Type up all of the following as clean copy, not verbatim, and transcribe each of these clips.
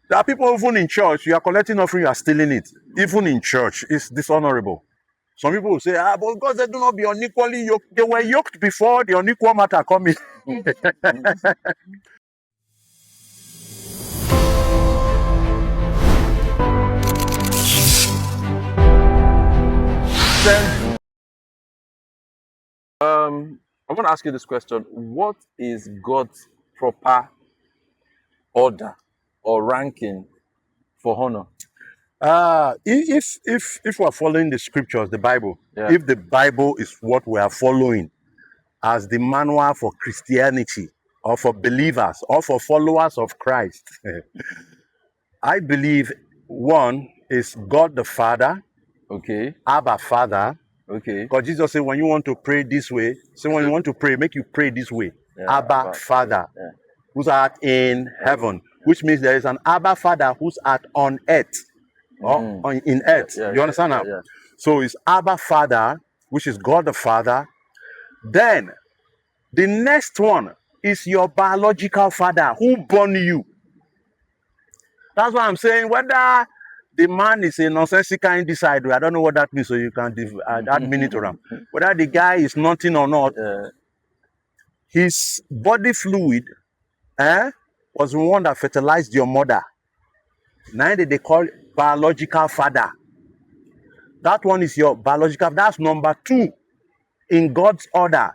There are people even in church, you are collecting offering, you are stealing it. Even in church, it's dishonorable. Some people will say, but God said do not be unequally yoked. They were yoked before the unequal matter coming. I want to ask you this question. What is God's proper order or ranking for honor? If we are following the scriptures, the Bible, if the Bible is what we are following as the manual for Christianity or for believers or for followers of Christ, I believe one is God the Father, Okay. Abba Father. Okay. Because Jesus said, when you want to pray this way, say when you want to pray, make you pray this way. Yeah, Abba Father, who's art in heaven, which means there is an Abba Father who's art on earth, or in earth. You understand now? Yeah. So it's Abba Father, which is God the Father. Then the next one is your biological father who born you. That's why I'm saying whether the man is a nonsensical indecide, I don't know what that means, so you can add meaning to them. Whether the guy is nothing or not, his body fluid was the one that fertilized your mother. Now they call biological father. That one is your biological. That's number 2 in God's order.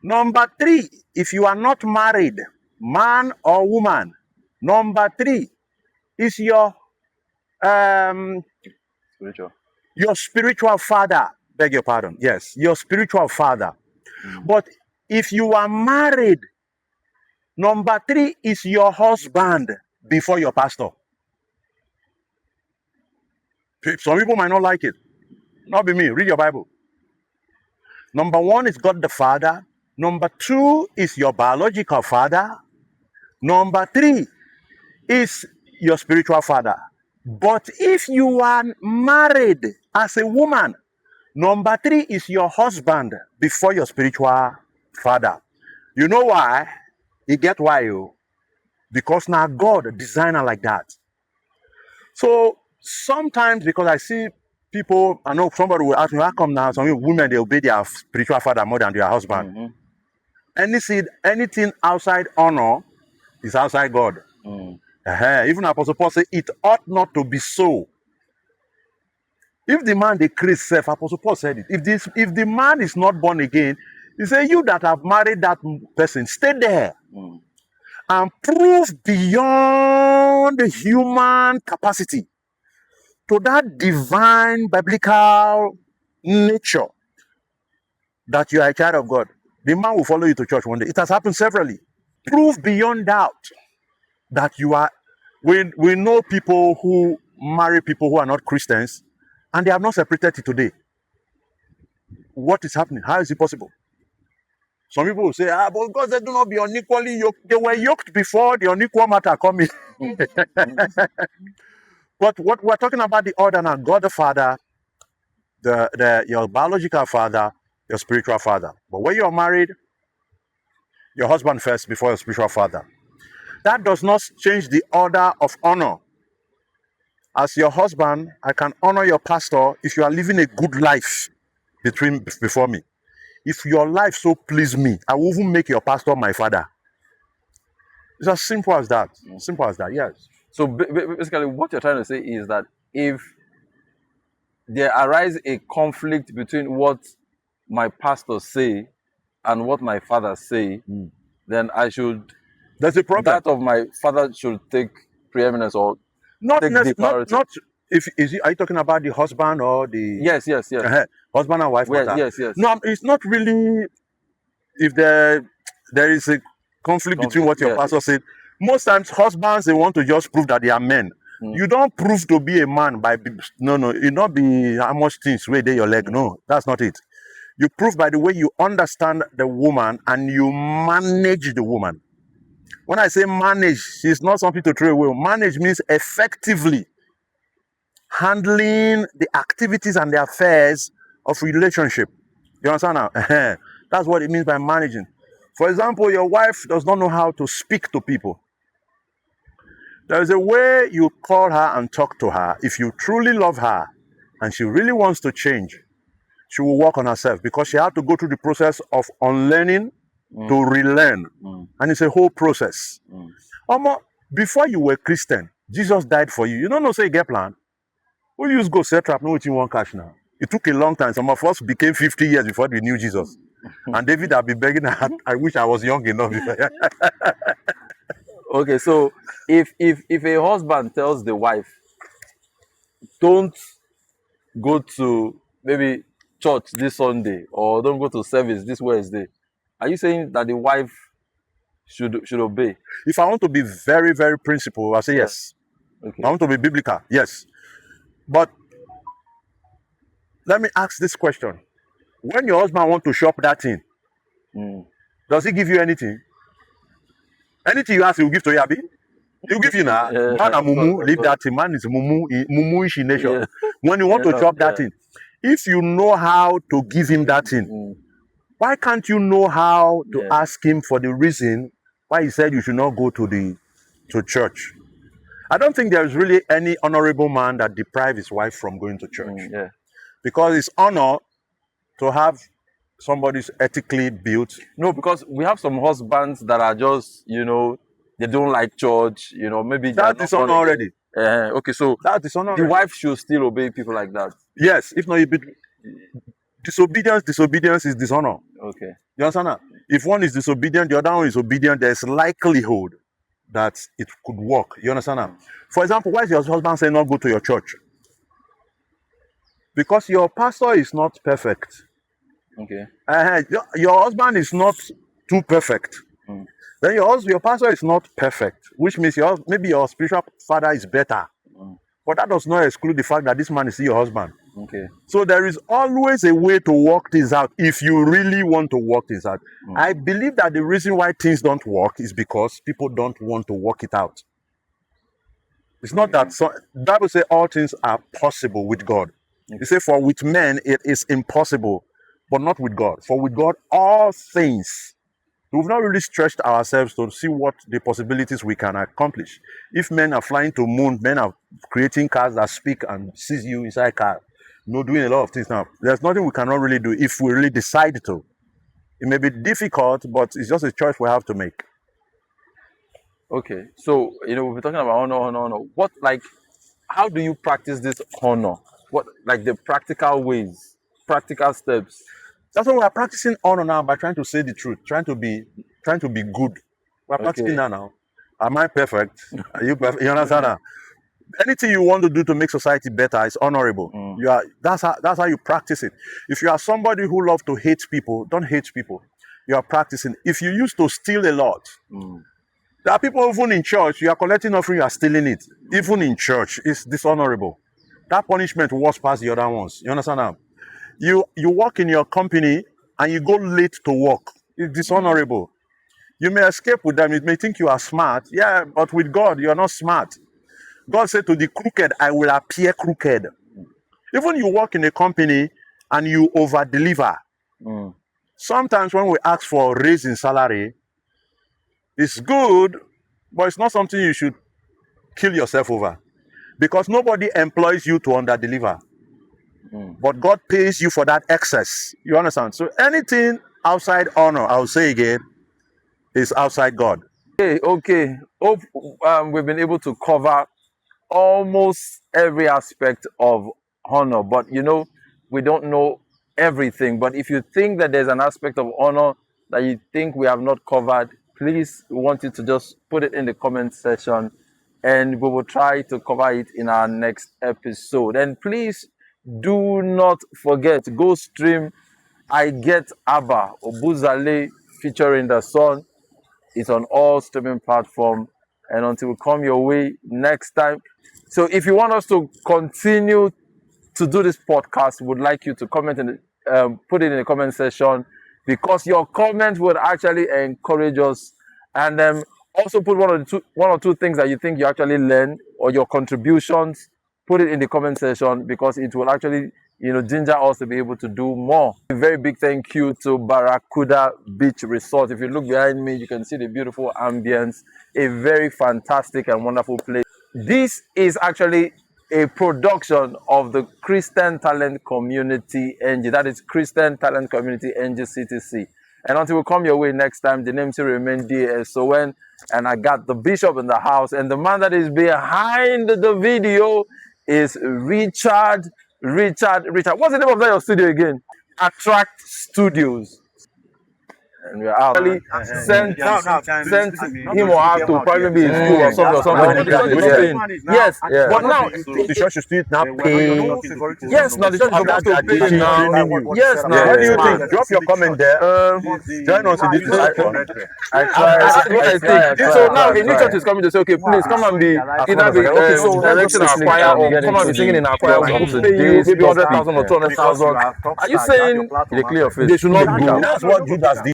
Number 3, if you are not married, man or woman, number 3 is your spiritual father. Beg your pardon. Yes, your spiritual father. But if you are married, number 3 is your husband before your pastor. Some people might not like it. Not be me. Read your Bible. Number 1 is God the Father. Number 2 is your biological father. Number 3 is your spiritual father. But if you are married as a woman, number 3 is your husband before your spiritual father. You know why? You get why? Because now God designed her like that. So sometimes, because I see people, I know somebody will ask me, how come now some women, they obey their spiritual father more than their husband? Anything outside honor is outside God. Even Apostle Paul said, it ought not to be so. If the man decrease self, Apostle Paul said it. If the man is not born again, he said, you that have married that person, stay there and prove beyond the human capacity to that divine biblical nature that you are a child of God. The man will follow you to church one day. It has happened severally. Prove beyond doubt that you are. We know people who marry people who are not Christians, and they have not separated till today. What is happening? How is it possible? Some people will say, but God said do not be unequally yoked. They were yoked before the unequal matter coming. But what we're talking about, the order now, God the Father, your biological father, your spiritual father. But when you're married, your husband first before your spiritual father. That does not change the order of honor. As your husband, I can honor your pastor if you are living a good life before me. If your life so please me, I will even make your pastor my father. It's as simple as that. Simple as that, yes. So basically, what you're trying to say is that if there arises a conflict between what my pastors say and what my father say, then I should. There's a problem. That of my father should take preeminence or not take the priority. Not if are you talking about the husband or the yes husband and wife? Yes. No, it's not really. If there is a conflict between what your pastor said, most times husbands, they want to just prove that they are men. You don't prove to be a man by no. It not be how much things weigh there your leg. No, that's not it. You prove by the way you understand the woman and you manage the woman. When I say manage, she's not something to throw away. Manage means effectively handling the activities and the affairs of relationship. You understand now? That's what it means by managing. For example, your wife does not know how to speak to people. There's a way you call her and talk to her. If you truly love her and she really wants to change, she will work on herself because she had to go through the process of unlearning to relearn. And it's a whole process. Before you were Christian, Jesus died for you. You don't know, say, get plan. We use go set trap, know what you want cash now. It took a long time. Some of us became 50 years before we knew Jesus. And David had been begging, I wish I was young enough. Okay, so if a husband tells the wife, don't go to maybe church this Sunday or don't go to service this Wednesday, are you saying that the wife should obey? If I want to be very, very principled, I say yes. Okay. I want to be biblical, yes. But let me ask this question. When your husband wants to shop that thing, does he give you anything? Anything you ask, he will give to you, Abi? He'll give you now. Man and mumu, leave that thing. Man is mumu-ish in nature. When you want to chop that thing, if you know how to give him that thing, why can't you know how to ask him for the reason why he said you should not go to church? I don't think there is really any honorable man that deprives his wife from going to church. Because it's honor to have somebody's ethically built. No, because we have some husbands that are just, they don't like church, maybe that is honor already. Okay, so that is honor. The wife should still obey people like that. Yes, if not, disobedience is dishonor. Okay. You understand that? If one is disobedient, the other one is obedient, there's likelihood that it could work. You understand that? For example, why is your husband saying not go to your church? Because your pastor is not perfect. Okay. Your husband is not too perfect. Then your pastor is not perfect, which means maybe your spiritual father is better. But that does not exclude the fact that this man is still your husband. Okay. So there is always a way to work this out if you really want to work this out. I believe that the reason why things don't work is because people don't want to work it out. It's not that the Bible says all things are possible with God. It says for with men it is impossible, but not with God. For with God all things. We've not really stretched ourselves to see what the possibilities we can accomplish. If men are flying to moon, men are creating cars that speak and sees you inside car, doing a lot of things now. There's nothing we cannot really do if we really decide to. It may be difficult, but it's just a choice we have to make. Okay, so we're talking about honor. What, how do you practice this honor? What, the practical ways, practical steps? That's why we are practicing honor now by trying to say the truth, trying to be good. We're practicing that now. Am I perfect? Are you perfect? You understand that? Anything you want to do to make society better is honorable. That's how you practice it. If you are somebody who loves to hate people, don't hate people. You are practicing. If you used to steal a lot, there are people even in church, you are collecting offering, you are stealing it. Even in church, it's dishonorable. That punishment was past the other ones. You understand that? You work in your company and you go late to work. It's dishonorable. You may escape with them. You may think you are smart. Yeah, but with God, you are not smart. God said to the crooked, I will appear crooked. Even you work in a company and you over-deliver. Sometimes when we ask for a raise in salary, it's good, but it's not something you should kill yourself over. Because nobody employs you to under-deliver. But God pays you for that excess. You understand? So anything outside honor, I'll say again, is outside God. Okay. Hope we've been able to cover almost every aspect of honor, but we don't know everything. But if you think that there's an aspect of honor that you think we have not covered, please, we want you to just put it in the comment section and we will try to cover it in our next episode. And please do not forget, go stream I Get Abba Obuzale featuring the Sun. It's on all streaming platforms. And until we come your way next time. So if you want us to continue to do this podcast, we would like you to comment and put it in the comment section, because your comment would actually encourage us. And also put one or two things that you think you actually learn, or your contributions. Put it in the comment section, because it will actually ginger us to be able to do more. A very big thank you to Barracuda Beach Resort. If you look behind me, you can see the beautiful ambience, a very fantastic and wonderful place. This is actually a production of the Christian Talent Community NG. That is Christian Talent Community NG CTC. And until we come your way next time, the name still remains DSON. And I got the bishop in the house. And the man that is behind the video is Richard. What's the name of your studio again? Attract Studios. And we're out. Sent him or her to probably be in school or something. Yes, but now the church is still now paying. Yes, now the church is about to pay now. Yes, now. What do you think? Drop your comment there. Join us in this discussion. I try. So now a new church is coming to say, okay, please come and be either be directing our choir or come and be singing in our choir. We'll pay you maybe 100,000 or 200,000. Are you saying they should not go? That's what Judas did.